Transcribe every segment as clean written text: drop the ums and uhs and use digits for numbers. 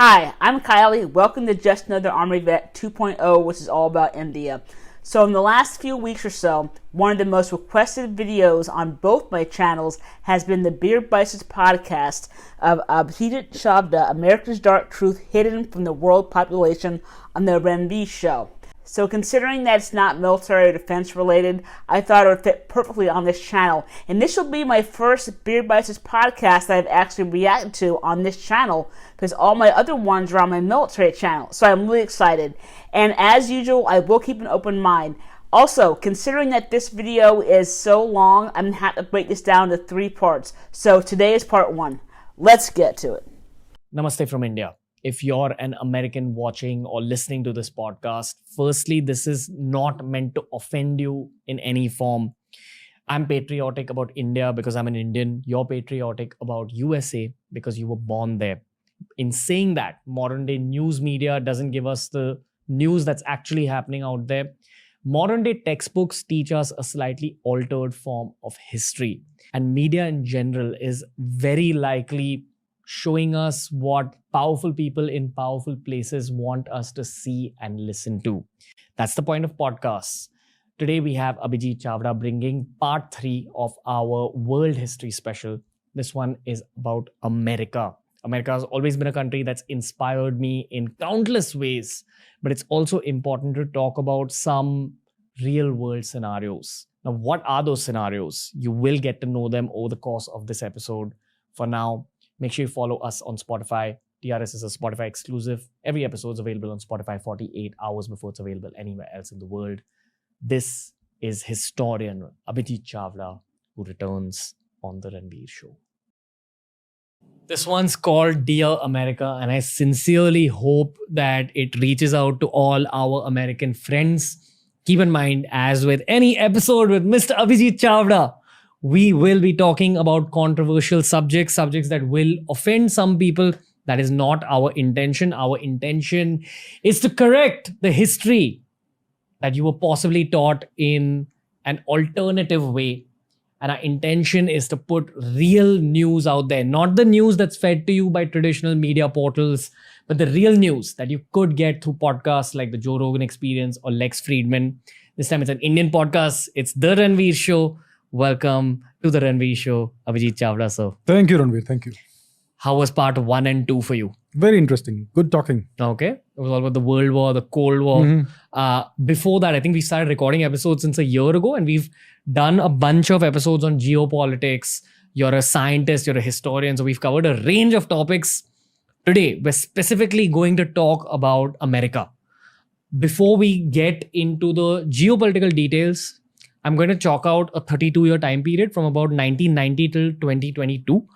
Hi, I'm Kylie. Welcome to Just Another Army Vet 2.0, which is all about India. So in the last few weeks or so, one of the most requested videos on both my channels has been the BeerBiceps podcast of Abhijit Chavda, America's Dark Truth Hidden from the World Population on the Ranveer show. So considering that it's not military or defense related, I thought it would fit perfectly on this channel. And this will be my first BeerBiceps podcast that I've actually reacted to on this channel, because all my other ones are on my military channel. So I'm really excited. And as usual, I will keep an open mind. Also, considering that this video is so long, I'm going to have to break this down to 3 parts. So today is part 1. Let's get to it. Namaste from India. If you're an American watching or listening to this podcast, firstly, this is not meant to offend you in any form. I'm patriotic about India because I'm an Indian. You're patriotic about USA because you were born there. In saying that, modern day news media doesn't give us the news that's actually happening out there. Modern day textbooks teach us a slightly altered form of history. And media in general is very likely showing us what powerful people in powerful places want us to see and listen to. That's the point of podcasts. Today we have Abhijit Chavda bringing part 3 of our world history special. This one is about America. America has always been a country that's inspired me in countless ways, but it's also important to talk about some real world scenarios. Now, what are those scenarios? You will get to know them over the course of this episode. For now, make sure you follow us on Spotify. TRS is a Spotify exclusive. Every episode is available on Spotify 48 hours before it's available anywhere else in the world. This is historian Abhijit Chavda, who returns on the Ranveer show. This one's called Dear America, and I sincerely hope that it reaches out to all our American friends. Keep in mind, as with any episode with Mr. Abhijit Chavda, we will be talking about controversial subjects that will offend some people. That is not our intention. Our intention is to correct the history that you were possibly taught in an alternative way. And our intention is to put real news out there, not the news that's fed to you by traditional media portals, but the real news that you could get through podcasts like the Joe Rogan Experience or Lex Friedman. This time it's an Indian podcast. It's the Ranveer show. Welcome to the Ranveer show, Abhijit Chavda, sir. Thank you, Ranveer. Thank you. How was part 1 and 2 for you? Very interesting. Good talking. Okay. It was all about the World War, the Cold War. Before that, I think we started recording episodes since a year ago, and we've done a bunch of episodes on geopolitics. You're a scientist, you're a historian, so we've covered a range of topics. Today, we're specifically going to talk about America. Before we get into the geopolitical details, I'm going to chalk out a 32-year time period from about 1990 till 2022.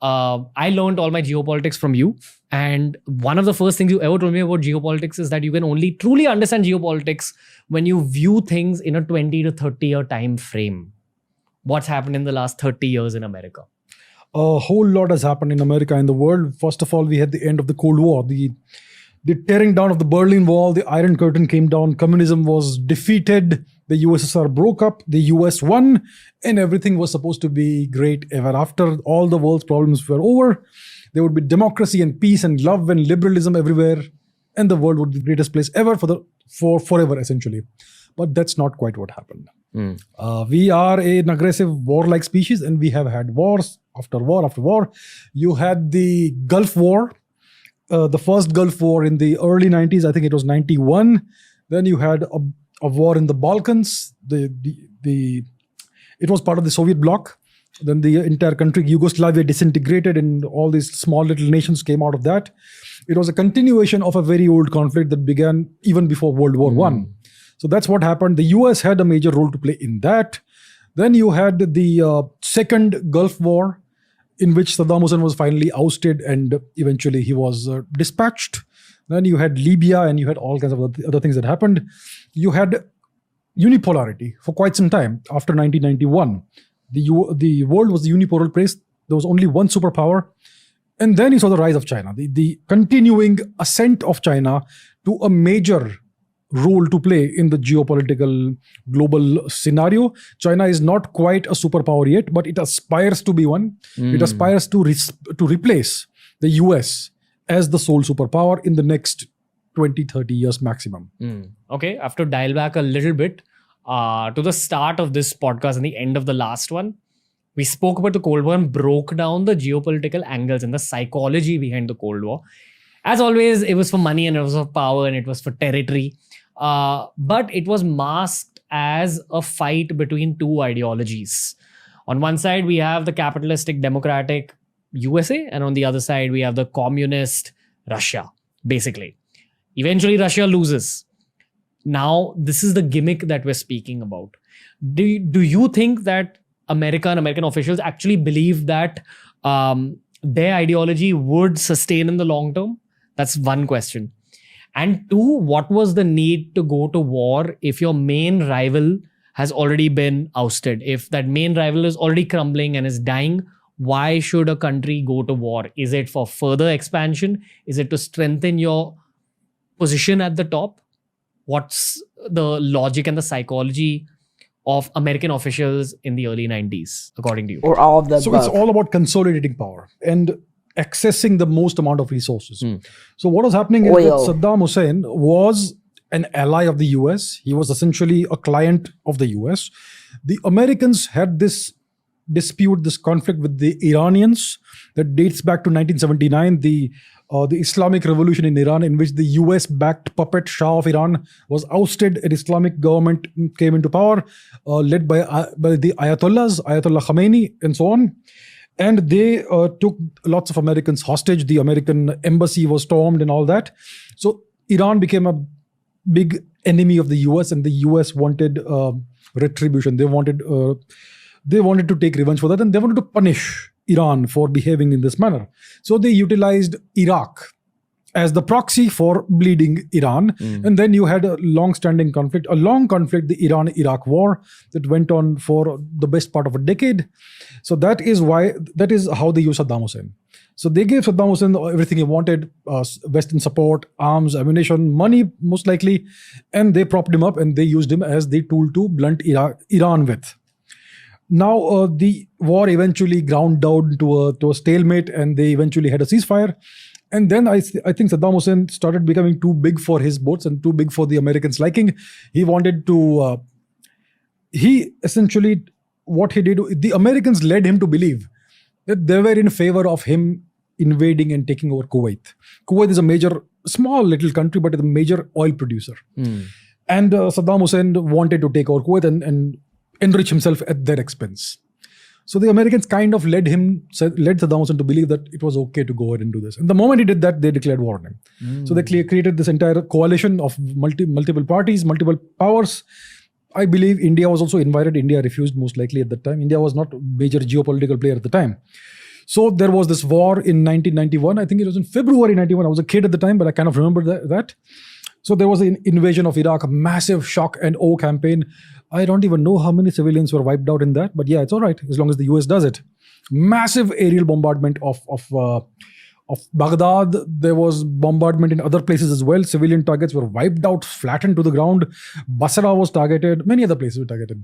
I learned all my geopolitics from you. And one of the first things you ever told me about geopolitics is that you can only truly understand geopolitics when you view things in a 20 to 30-year time frame. What's happened in the last 30 years in America? A whole lot has happened in America and the world. First of all, we had the end of the Cold War, the tearing down of the Berlin Wall, the Iron Curtain came down, communism was defeated, the USSR broke up, the US won, and everything was supposed to be great ever after. All the world's problems were over. There would be democracy and peace and love and liberalism everywhere, and the world would be the greatest place ever for forever, essentially. But that's not quite what happened. We are an aggressive warlike species, and we have had wars after war after war. You had the Gulf War, the first Gulf War in the early 90s, I think it was 91. Then you had a war in the Balkans. It was part of the Soviet bloc. Then the entire country, Yugoslavia, disintegrated and all these small little nations came out of that. It was a continuation of a very old conflict that began even before World War I. So that's what happened. The US had a major role to play in that. Then you had the second Gulf War, in which Saddam Hussein was finally ousted and eventually he was dispatched. Then you had Libya and you had all kinds of other things that happened. You had unipolarity for quite some time after 1991. The world was the unipolar place. There was only one superpower. And then you saw the rise of China, the continuing ascent of China to a major role to play in the geopolitical global scenario. China is not quite a superpower yet, but it aspires to be one. It aspires to replace the US as the sole superpower in the next 20, 30 years maximum. Okay, I have to dial back a little bit to the start of this podcast and the end of the last one. We spoke about the Cold War and broke down the geopolitical angles and the psychology behind the Cold War. As always, it was for money and it was for power and it was for territory. But it was masked as a fight between two ideologies. On one side, we have the capitalistic democratic USA, and on the other side, we have the communist Russia, basically. Eventually, Russia loses. Now, this is the gimmick that we're speaking about. Do you think that American officials actually believe that their ideology would sustain in the long term? That's one question. And two, what was the need to go to war if your main rival has already been ousted? If that main rival is already crumbling and is dying, why should a country go to war? Is it for further expansion? Is it to strengthen your position at the top? What's the logic and the psychology of American officials in the early 90s, according to you? Or all of the So above? it's all about consolidating power and accessing the most amount of resources. So what was happening is that Oil. Saddam Hussein was an ally of the US. He was essentially a client of the US. The Americans had this dispute, this conflict with the Iranians that dates back to 1979, the Islamic Revolution in Iran, in which the US-backed puppet Shah of Iran was ousted. An Islamic government came into power, led by the Ayatollahs, Ayatollah Khomeini, and so on. And they took lots of Americans hostage. The American embassy was stormed and all that. So Iran became a big enemy of the US, and the US wanted retribution. They wanted to take revenge for that, and they wanted to punish Iran for behaving in this manner. So they utilized Iraq as the proxy for bleeding Iran. And then you had a long-standing conflict, the Iran-Iraq war that went on for the best part of a decade. So that is how they used Saddam Hussein. So they gave Saddam Hussein everything he wanted, Western support, arms, ammunition, money, most likely, and they propped him up and they used him as the tool to blunt Iran with. Now, the war eventually ground down to a stalemate, and they eventually had a ceasefire. And then I think Saddam Hussein started becoming too big for his boats and too big for the Americans' liking. He wanted to, what he did, the Americans led him to believe that they were in favor of him invading and taking over Kuwait. Kuwait is a small little country, but it's a major oil producer. And Saddam Hussein wanted to take over Kuwait and enrich himself at their expense. So the Americans kind of led Saddam Hussein to believe that it was okay to go ahead and do this. And the moment he did that, they declared war on him. So they created this entire coalition of multiple parties, multiple powers. I believe India was also invited. India refused most likely at that time. India was not a major geopolitical player at the time. So there was this war in 1991. I think it was in February 91. I was a kid at the time, but I kind of remember that. So there was an invasion of Iraq, a massive shock and awe campaign. I don't even know how many civilians were wiped out in that, but yeah, it's all right as long as the US does it. Massive aerial bombardment of Baghdad. There was bombardment in other places as well. Civilian targets were wiped out, flattened to the ground. Basra was targeted. Many other places were targeted.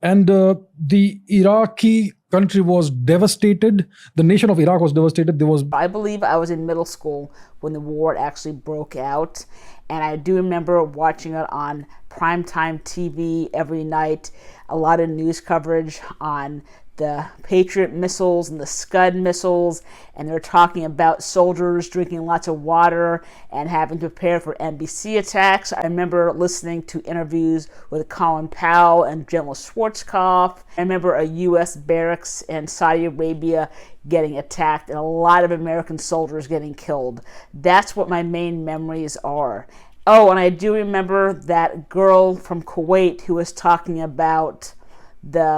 And the Iraqi country was devastated. The nation of Iraq was devastated. I believe I was in middle school when the war actually broke out. And I do remember watching it on primetime TV every night. A lot of news coverage on the Patriot missiles and the Scud missiles, and they're talking about soldiers drinking lots of water and having to prepare for NBC attacks. I remember listening to interviews with Colin Powell and General Schwarzkopf. I remember a U.S. barracks in Saudi Arabia getting attacked and a lot of American soldiers getting killed. That's what my main memories are. Oh, and I do remember that girl from Kuwait who was talking about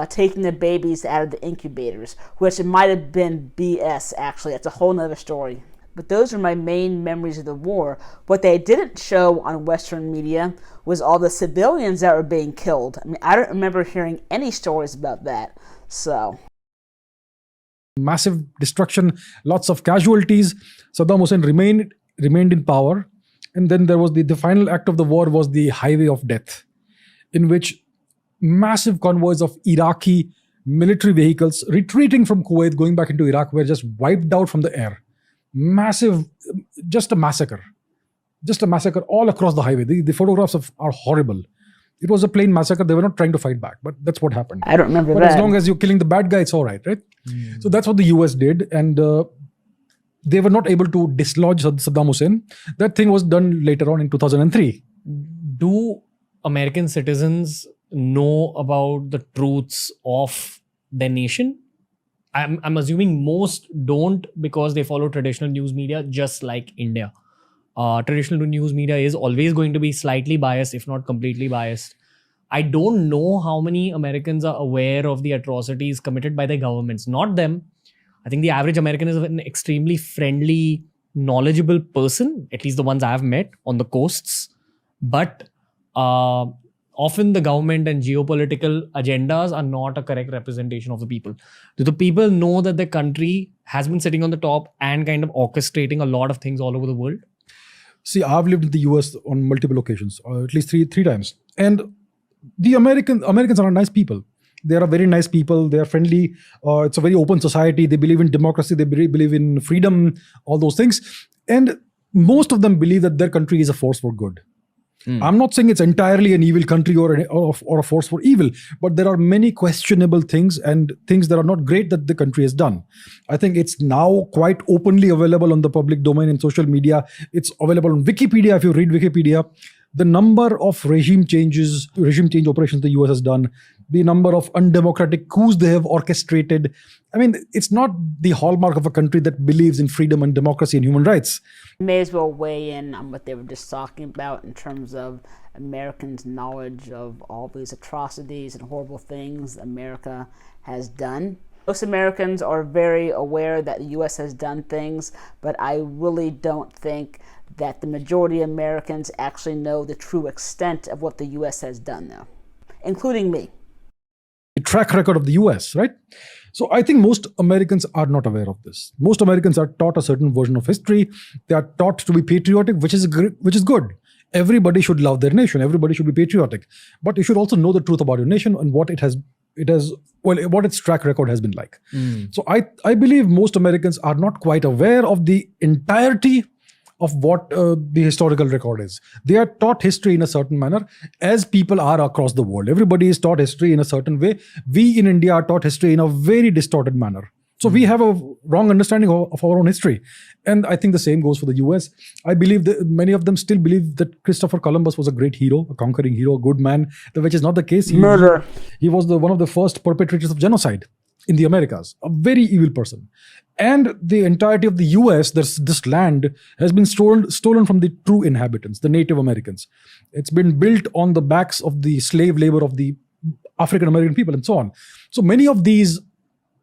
taking the babies out of the incubators, which it might have been BS actually. That's a whole nother story. But those are my main memories of the war. What they didn't show on Western media was all the civilians that were being killed. I mean, I don't remember hearing any stories about that. So massive destruction, lots of casualties. Saddam Hussein remained in power. And then there was the final act of the war was the highway of death, in which massive convoys of Iraqi military vehicles retreating from Kuwait, going back into Iraq, were just wiped out from the air. massive, just a massacre all across the highway. The photographs are horrible. It was a plain massacre. They were not trying to fight back, but that's what happened. I don't remember but that. As long as you're killing the bad guy, it's all right? So that's what the US did, and they were not able to dislodge Saddam Hussein. That thing was done later on in 2003. Do American citizens know about the truths of their nation? I'm assuming most don't, because they follow traditional news media just like India. Traditional news media is always going to be slightly biased, if not completely biased. I don't know how many Americans are aware of the atrocities committed by their governments. Not them. I think the average American is an extremely friendly, knowledgeable person, at least the ones I've met on the coasts. But often the government and geopolitical agendas are not a correct representation of the people. Do the people know that the country has been sitting on the top and kind of orchestrating a lot of things all over the world? See, I've lived in the US on multiple occasions, at least three times. And the Americans are nice people. They are very nice people. They are friendly. It's a very open society. They believe in democracy. They believe in freedom, all those things. And most of them believe that their country is a force for good. I'm not saying it's entirely an evil country or a force for evil, but there are many questionable things and things that are not great that the country has done. I think it's now quite openly available on the public domain in social media. It's available on Wikipedia if you read Wikipedia. The number of regime change operations the US has done, the number of undemocratic coups they have orchestrated. I mean, it's not the hallmark of a country that believes in freedom and democracy and human rights. May as well weigh in on what they were just talking about in terms of Americans' knowledge of all these atrocities and horrible things America has done. Most Americans are very aware that the U.S. has done things, but I really don't think that the majority of Americans actually know the true extent of what the U.S. has done, though, including me. The track record of the US, right? So I think most Americans are not aware of this. Most Americans are taught a certain version of history. They are taught to be patriotic, which is good. Everybody should love their nation. Everybody should be patriotic. But you should also know the truth about your nation and what what its track record has been like. So I believe most Americans are not quite aware of the entirety of what the historical record is. They are taught history in a certain manner, as people are across the world. Everybody is taught history in a certain way. We in India are taught history in a very distorted manner. So we have a wrong understanding of our own history. And I think the same goes for the US. I believe that many of them still believe that Christopher Columbus was a great hero, a conquering hero, a good man, which is not the case. Murder. He was one of the first perpetrators of genocide in the Americas, a very evil person. And the entirety of the US, this land has been stolen from the true inhabitants, the Native Americans. It's been built on the backs of the slave labor of the African American people and so on. So many of these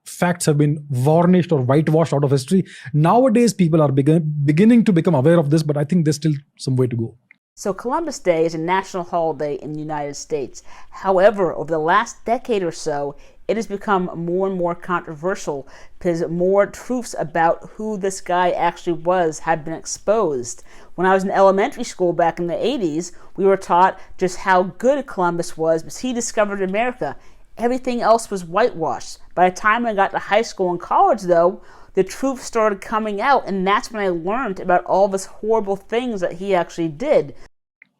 facts have been varnished or whitewashed out of history. Nowadays, people are beginning to become aware of this, but I think there's still some way to go. So Columbus Day is a national holiday in the United States. However, over the last decade or so, it has become more and more controversial because more truths about who this guy actually was have been exposed. When I was in elementary school back in the 80s, we were taught just how good Columbus was because he discovered America. Everything else was whitewashed. By the time I got to high school and college, though, the truth started coming out, and that's when I learned about all these horrible things that he actually did.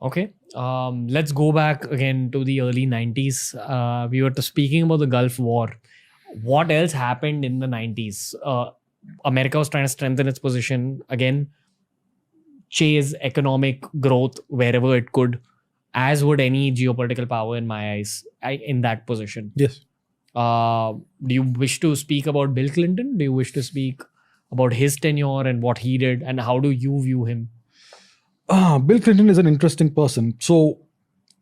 Okay, let's go back again to the early 90s. We were speaking about the Gulf War. What else happened in the 90s? America was trying to strengthen its position, again, chase economic growth wherever it could, as would any geopolitical power in my eyes, in that position. Yes. Do you wish to speak about Bill Clinton? Do you wish to speak about his tenure and what he did, and how do you view him? Bill Clinton is an interesting person. So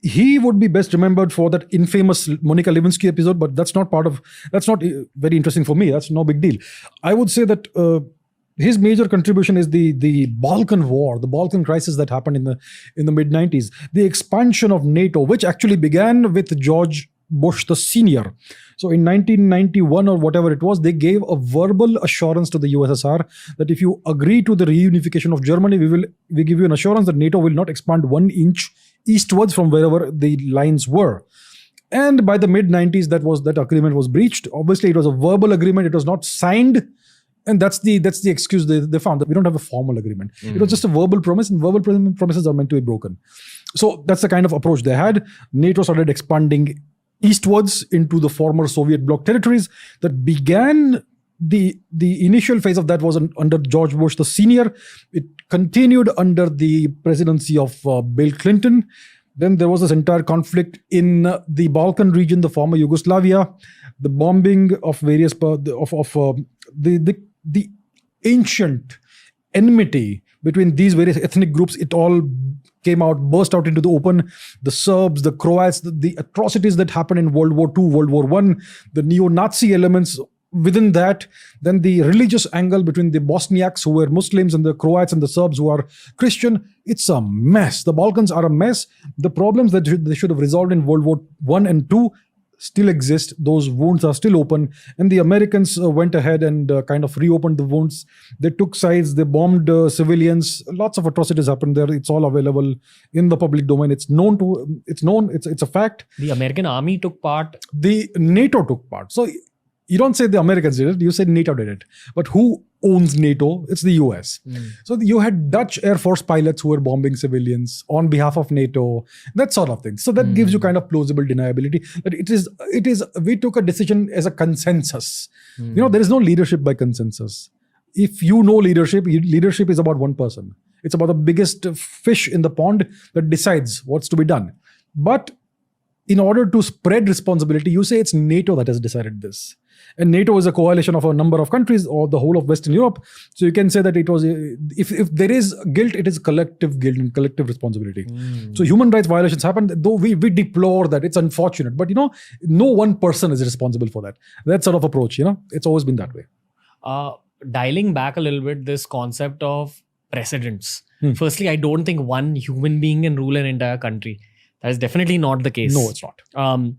he would be best remembered for that infamous Monica Lewinsky episode, but that's not very interesting for me. That's no big deal. I would say that his major contribution is the Balkan War, the Balkan crisis that happened in the mid-90s. The expansion of NATO, which actually began with George Bush the Senior. So in 1991 or whatever it was, they gave a verbal assurance to the USSR that if you agree to the reunification of Germany, we give you an assurance that NATO will not expand 1 inch eastwards from wherever the lines were. And by the mid-90s, that agreement was breached. Obviously, it was a verbal agreement. It was not signed And that's the excuse they found, that we don't have a formal agreement. It was just a verbal promise, and verbal promises are meant to be broken. So that's the kind of approach they had. NATO started expanding eastwards into the former Soviet bloc territories. That began the initial phase of that was under George Bush the senior. It continued under the presidency of Bill Clinton. Then there was this entire conflict in the Balkan region, the former Yugoslavia, the bombing of various the ancient enmity between these various ethnic groups. It all burst out into the open. The Serbs, the Croats, the atrocities that happened in World War II, World War I, the neo-Nazi elements within that, then the religious angle between the Bosniaks who were Muslims and the Croats and the Serbs who are Christian. It's a mess. The Balkans are a mess. The problems that they should have resolved in World War I and II still exist. Those wounds are still open. And the Americans went ahead and kind of reopened the wounds. They took sides. They bombed civilians. Lots of atrocities happened there. It's all available in the public domain. It's a fact. The American army took part. The NATO took part. So you don't say the Americans did it, you say NATO did it. But who owns NATO? It's the US. So you had Dutch Air Force pilots who were bombing civilians on behalf of NATO, that sort of thing. So that gives you kind of plausible deniability. But we took a decision as a consensus. There is no leadership by consensus. If you know leadership is about one person. It's about the biggest fish in the pond that decides what's to be done. But in order to spread responsibility, you say it's NATO that has decided this. And NATO is a coalition of a number of countries or the whole of Western Europe. So you can say that it was, if there is guilt, it is collective guilt and collective responsibility. So human rights violations happen, though we deplore that. It's unfortunate. But, no one person is responsible for that. That sort of approach, it's always been that way. Dialing back a little bit, this concept of precedents. Firstly, I don't think one human being can rule an entire country. That is definitely not the case. No, it's not.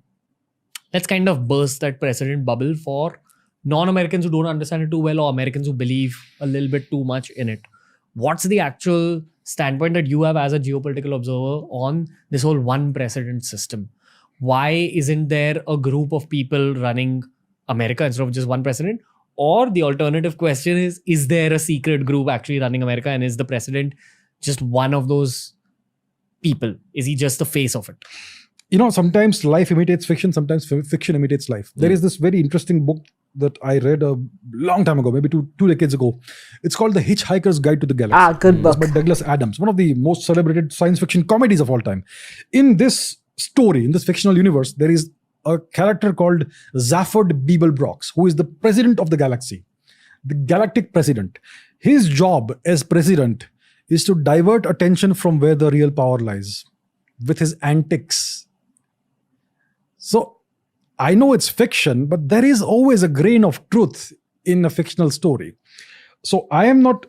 Let's kind of burst that precedent bubble for non-Americans who don't understand it too well or Americans who believe a little bit too much in it. What's the actual standpoint that you have as a geopolitical observer on this whole one precedent system? Why isn't there a group of people running America instead of just one president? Or the alternative question is there a secret group actually running America, and is the president just one of those people? Is he just the face of it? Sometimes life imitates fiction, sometimes fiction imitates life. There is this very interesting book that I read a long time ago, maybe two decades ago. It's called The Hitchhiker's Guide to the Galaxy. Good book. It's by Douglas Adams, one of the most celebrated science fiction comedies of all time. In this story, in this fictional universe, there is a character called Zaphod Beeblebrox, who is the president of the galaxy, the galactic president. His job as president is to divert attention from where the real power lies with his antics. So I know it's fiction, but there is always a grain of truth in a fictional story. So I am not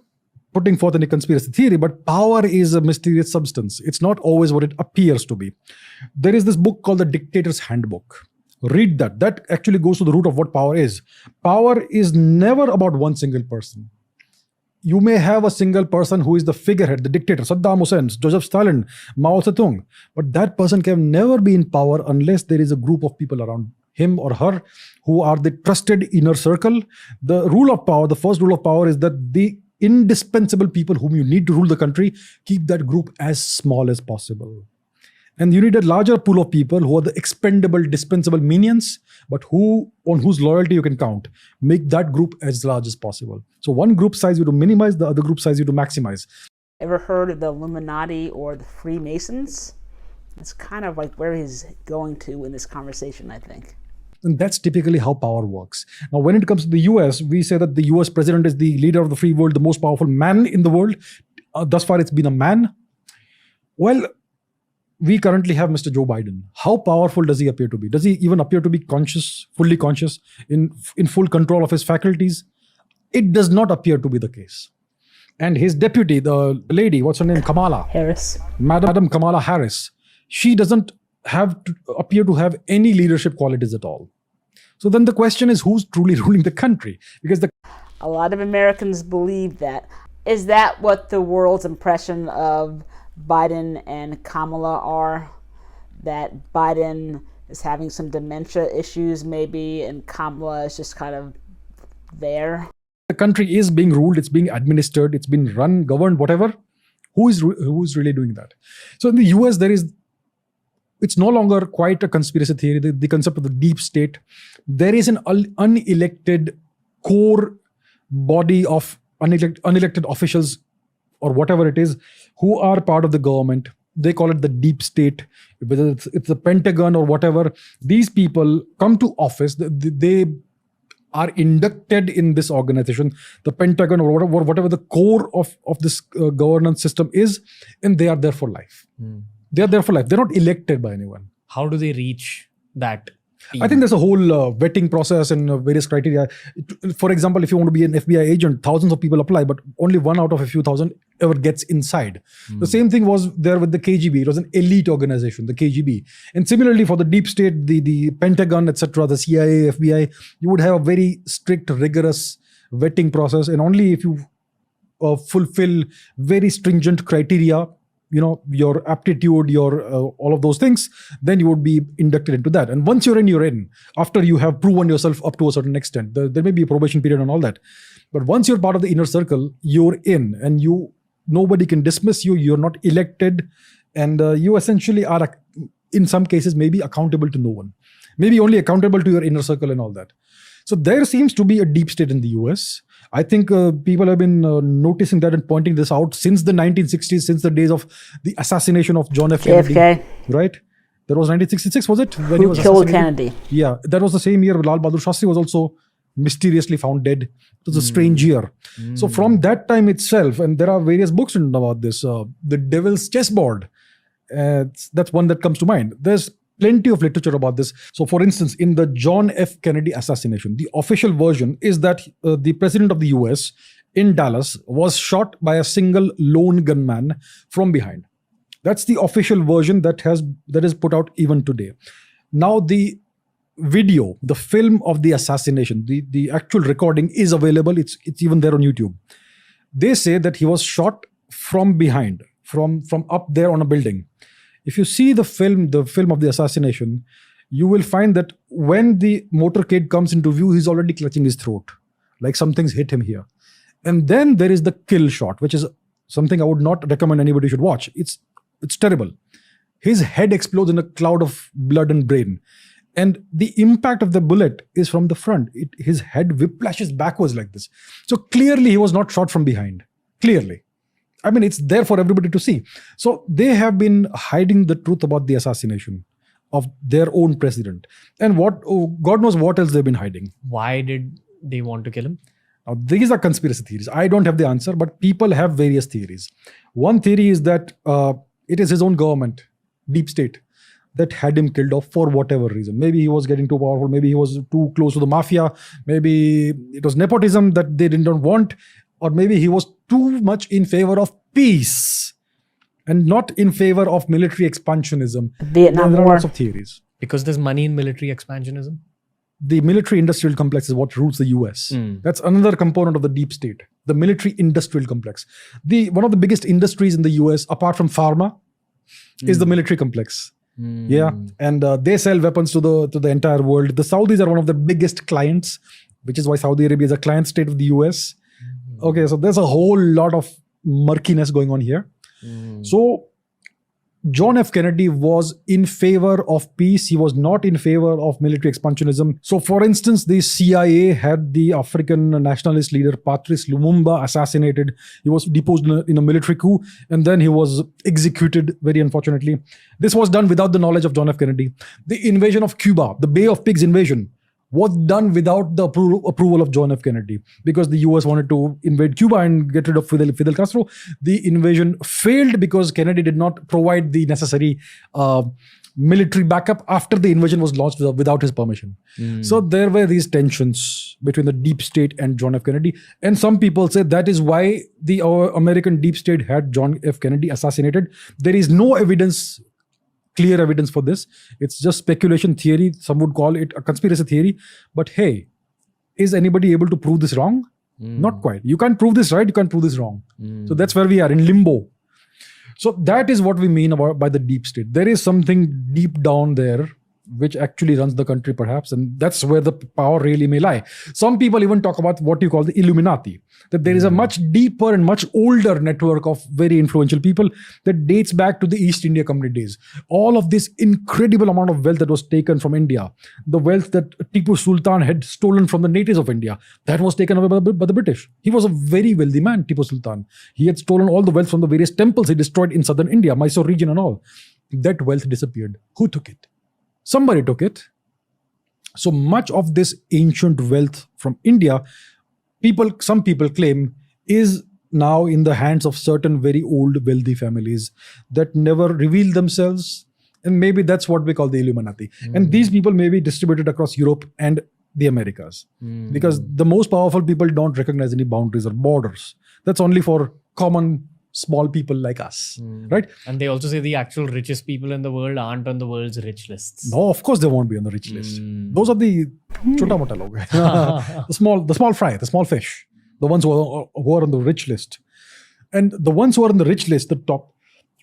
putting forth any conspiracy theory, but power is a mysterious substance. It's not always what it appears to be. There is this book called The Dictator's Handbook. Read that. That actually goes to the root of what power is. Power is never about one single person. You may have a single person who is the figurehead, the dictator, Saddam Hussein, Joseph Stalin, Mao Zedong. But that person can never be in power unless there is a group of people around him or her who are the trusted inner circle. The rule of power, the first rule of power is that the indispensable people whom you need to rule the country, keep that group as small as possible. And you need a larger pool of people who are the expendable, dispensable minions, but on whose loyalty you can count. Make that group as large as possible. So one group size you to minimize, the other group size you to maximize. Ever heard of the Illuminati or the Freemasons? It's kind of like where he's going to in this conversation, I think. And that's typically how power works. Now, when it comes to the US, we say that the US president is the leader of the free world, the most powerful man in the world. Thus far, it's been a man. Well, we currently have Mr. Joe Biden. How powerful does he appear to be? Does he even appear to be conscious, fully conscious, in full control of his faculties? It does not appear to be the case. And his deputy, the lady, what's her name? Kamala. Harris. Madam Kamala Harris. She doesn't appear to have any leadership qualities at all. So then the question is, who's truly ruling the country? Because a lot of Americans believe that. Is that what the world's impression of Biden and Kamala are? That Biden is having some dementia issues maybe, and Kamala is just kind of there? the country is being ruled, it's being administered, it's been run, governed, whatever. Who is really doing that? So in the US, it's no longer quite a conspiracy theory, the concept of the deep state. There is an unelected core body of unelected officials or whatever it is who are part of the government. They call it the deep state, whether it's the Pentagon or whatever. These people come to office, they are inducted in this organization, the Pentagon or whatever the core of this governance system is, and they are there for life. They are there for life. They're not elected by anyone. How do they reach that team? I think there's a whole vetting process and various criteria. For example, if you want to be an FBI agent, thousands of people apply, but only one out of a few thousand ever gets inside. The same thing was there with the KGB. It was an elite organization, the KGB. And similarly for the deep state, the Pentagon, etc., the CIA, FBI, you would have a very strict, rigorous vetting process. And only if you fulfill very stringent criteria, your aptitude, your all of those things, then you would be inducted into that. And once you're in, after you have proven yourself up to a certain extent. There may be a probation period and all that. But once you're part of the inner circle, you're in, and nobody can dismiss you. You're not elected, and you essentially are, in some cases, maybe accountable to no one. Maybe only accountable to your inner circle and all that. So there seems to be a deep state in the US. I think people have been noticing that and pointing this out since the 1960s, since the days of the assassination of John F. Kennedy. Right? That was 1966, was it? When he was killed Kennedy. Yeah, that was the same year Lal Bahadur Shastri was also mysteriously found dead. It was a strange year. So from that time itself, and there are various books written about this, The Devil's Chessboard. That's one that comes to mind. There's plenty of literature about this. So for instance, in the John F. Kennedy assassination, the official version is that the president of the US in Dallas was shot by a single lone gunman from behind. That's the official version that is put out even today. Now the video, the film of the assassination, the actual recording is available. It's even there on YouTube. They say that he was shot from behind, from up there on a building. If you see the film of the assassination, you will find that when the motorcade comes into view, he's already clutching his throat, like something's hit him here. And then there is the kill shot, which is something I would not recommend anybody should watch. It's terrible. His head explodes in a cloud of blood and brain. And the impact of the bullet is from the front. His head whiplashes backwards like this. So clearly he was not shot from behind. Clearly. I mean, it's there for everybody to see. So they have been hiding the truth about the assassination of their own president. And God knows what else they've been hiding. Why did they want to kill him? Now, these are conspiracy theories. I don't have the answer, but people have various theories. One theory is that it is his own government, deep state, that had him killed off for whatever reason. Maybe he was getting too powerful. Maybe he was too close to the mafia. Maybe it was nepotism that they didn't want. Or maybe he was too much in favor of peace and not in favor of military expansionism. Vietnam There are War. lots of theories. Because there's money in military expansionism? The military industrial complex is what rules the US. That's another component of the deep state, the military industrial complex. One of the biggest industries in the US, apart from pharma, is the military complex. Yeah, and they sell weapons to the entire world. The Saudis are one of the biggest clients, which is why Saudi Arabia is a client state of the US. Okay, so there's a whole lot of murkiness going on here. So John F. Kennedy was in favor of peace. He was not in favor of military expansionism. So for instance, the CIA had the African nationalist leader Patrice Lumumba assassinated. He was deposed in a military coup, and then he was executed, very unfortunately. This was done without the knowledge of John F. Kennedy. The invasion of Cuba, the Bay of Pigs invasion, was done without the approval of John F. Kennedy, because the US wanted to invade Cuba and get rid of Fidel Castro. The invasion failed because Kennedy did not provide the necessary military backup after the invasion was launched without his permission. So there were these tensions between the deep state and John F. Kennedy. And some people say that is why the American deep state had John F. Kennedy assassinated. There is no evidence, clear evidence for this. It's just speculation, theory. Some would call it a conspiracy theory. But hey, is anybody able to prove this wrong? Not quite. You can't prove this right, you can't prove this wrong. So that's where we are, in limbo. So that is what we mean by the deep state. There is something deep down there which actually runs the country perhaps, and that's where the power really may lie. Some people even talk about what you call the Illuminati, that there is a much deeper and much older network of very influential people that dates back to the East India Company days. All of this incredible amount of wealth that was taken from India, the wealth that Tipu Sultan had stolen from the natives of India, that was taken away by the British. He was a very wealthy man, Tipu Sultan. He had stolen all the wealth from the various temples he destroyed in southern India, Mysore region and all. That wealth disappeared. Who took it? Somebody took it. So much of this ancient wealth from India, some people claim, is now in the hands of certain very old wealthy families that never reveal themselves. And maybe that's what we call the Illuminati. And these people may be distributed across Europe and the Americas. Because the most powerful people don't recognize any boundaries or borders. That's only for common small people like us, right? And they also say the actual richest people in the world aren't on the world's rich lists. No, of course they won't be on the rich list. Those are the chota mota log, the small fry, the small fish, the ones who are on the rich list. And the ones who are on the rich list, the top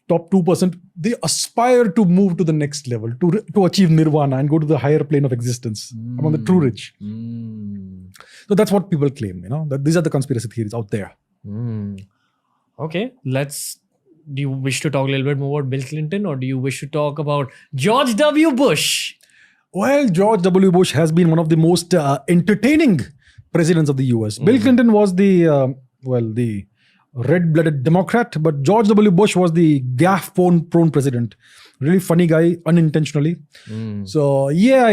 2%, they aspire to move to the next level, to achieve nirvana and go to the higher plane of existence among the true rich. So that's what people claim, that these are the conspiracy theories out there. Okay, do you wish to talk a little bit more about Bill Clinton, or do you wish to talk about George W. Bush? Well, George W. Bush has been one of the most entertaining presidents of the US. Bill Clinton was the red-blooded Democrat, but George W. Bush was the gaffe-prone president. Really funny guy, unintentionally. So yeah,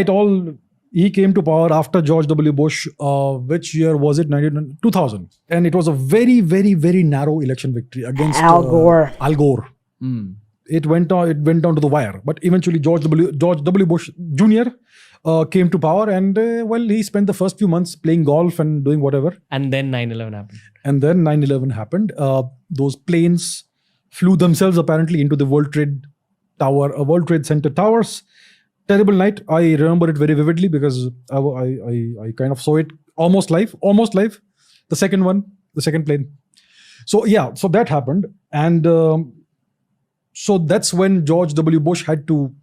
he came to power after George W. Bush, which year was it? 2000. And it was a very, very, very narrow election victory against Al Gore. Al Gore. It went down to the wire. But eventually George W. Bush Jr. Came to power, and he spent the first few months playing golf and doing whatever. And then 9/11 happened. Those planes flew themselves apparently into the World Trade Center towers. Terrible night. I remember it very vividly because I kind of saw it almost live. The second plane. So yeah, so that happened. And so that's when George W. Bush had to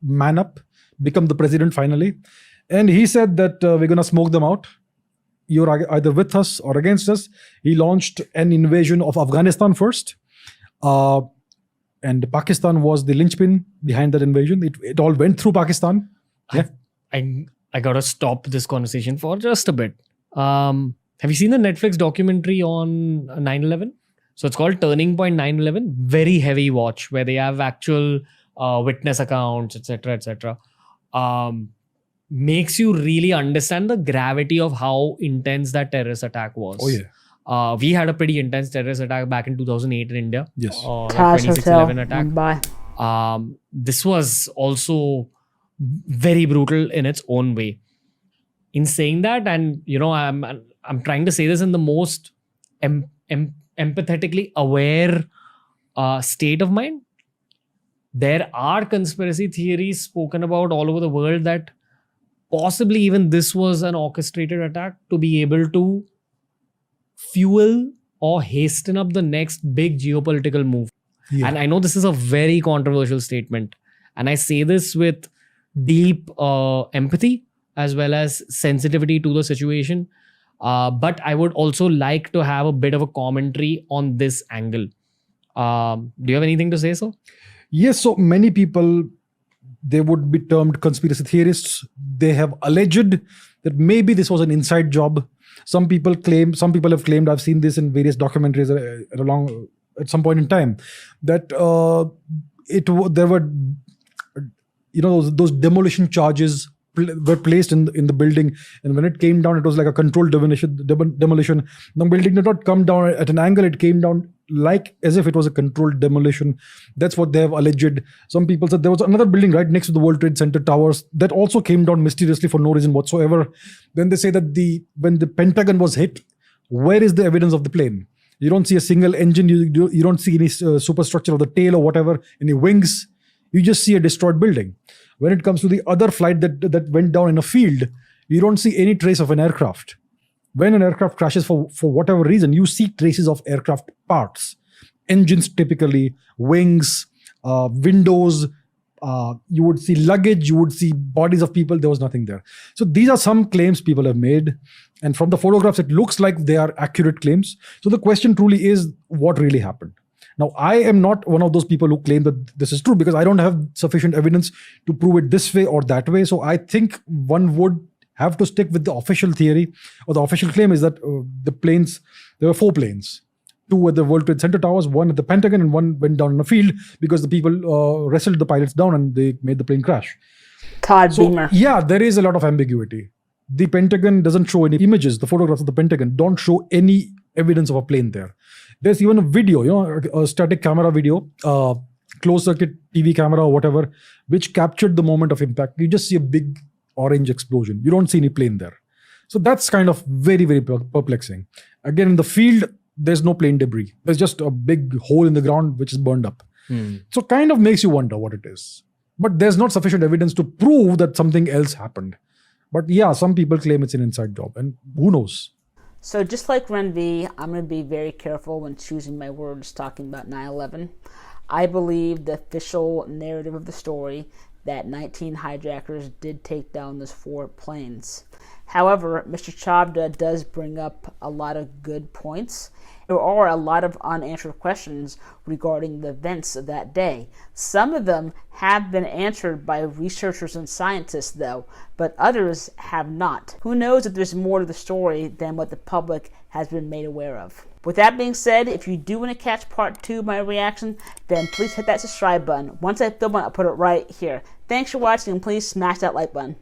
man up, become the president finally. And he said that we're going to smoke them out. You're either with us or against us. He launched an invasion of Afghanistan first. And Pakistan was the linchpin behind that invasion. It all went through Pakistan. Yeah. I gotta stop this conversation for just a bit. Have you seen the Netflix documentary on 9/11? So it's called Turning Point 9/11. Very heavy watch, where they have actual witness accounts, etc. Makes you really understand the gravity of how intense that terrorist attack was. Oh yeah. We had a pretty intense terrorist attack back in 2008 in India. Yes. Taj 26/11 attack. Mumbai. This was also very brutal in its own way. In saying that, and I'm trying to say this in the most empathetically aware state of mind. There are conspiracy theories spoken about all over the world that possibly even this was an orchestrated attack to be able to fuel or hasten up the next big geopolitical move. Yeah. And I know this is a very controversial statement. And I say this with deep empathy as well as sensitivity to the situation. But I would also like to have a bit of a commentary on this angle. Do you have anything to say so? Yes, so many people, they would be termed conspiracy theorists. They have alleged that maybe this was an inside job. Some people have claimed, I've seen this in various documentaries at some point in time, that there were those demolition charges were placed in the building, and when it came down, it was like a controlled demolition. The building did not come down at an angle; it came down like as if it was a controlled demolition. That's what they have alleged. Some people said there was another building right next to the World Trade Center towers that also came down mysteriously for no reason whatsoever. Then they say that when the Pentagon was hit, where is the evidence of the plane? You don't see a single engine. You don't see any superstructure of the tail or whatever, any wings. You just see a destroyed building. When it comes to the other flight that went down in a field, you don't see any trace of an aircraft. When an aircraft crashes for whatever reason, you see traces of aircraft parts. Engines typically, wings, windows, You would see luggage, you would see bodies of people. There was nothing there. So these are some claims people have made. And from the photographs, it looks like they are accurate claims. So the question truly is, what really happened? Now, I am not one of those people who claim that this is true because I don't have sufficient evidence to prove it this way or that way. So I think one would have to stick with the official theory, or the official claim is that the planes, there were 4 planes. 2 at the World Trade Center towers, 1 at the Pentagon, and 1 went down in a field because the people wrestled the pilots down and they made the plane crash. Todd Beamer. Yeah, there is a lot of ambiguity. The Pentagon doesn't show any images. The photographs of the Pentagon don't show any evidence of a plane there. There's even a video, a static camera video, closed circuit TV camera or whatever, which captured the moment of impact. You just see a big orange explosion. You don't see any plane there. So that's kind of very, very perplexing. Again, in the field, there's no plane debris. There's just a big hole in the ground which is burned up. So kind of makes you wonder what it is. But there's not sufficient evidence to prove that something else happened. But yeah, some people claim it's an inside job, and who knows? So just like Ranveer, I'm going to be very careful when choosing my words talking about 9/11. I believe the official narrative of the story that 19 hijackers did take down those 4 planes. However, Mr. Chavda does bring up a lot of good points. There are a lot of unanswered questions regarding the events of that day. Some of them have been answered by researchers and scientists, though, but others have not. Who knows if there's more to the story than what the public has been made aware of. With that being said, if you do want to catch part 2 of my reaction, then please hit that subscribe button. Once I film it, I'll put it right here. Thanks for watching, and please smash that like button.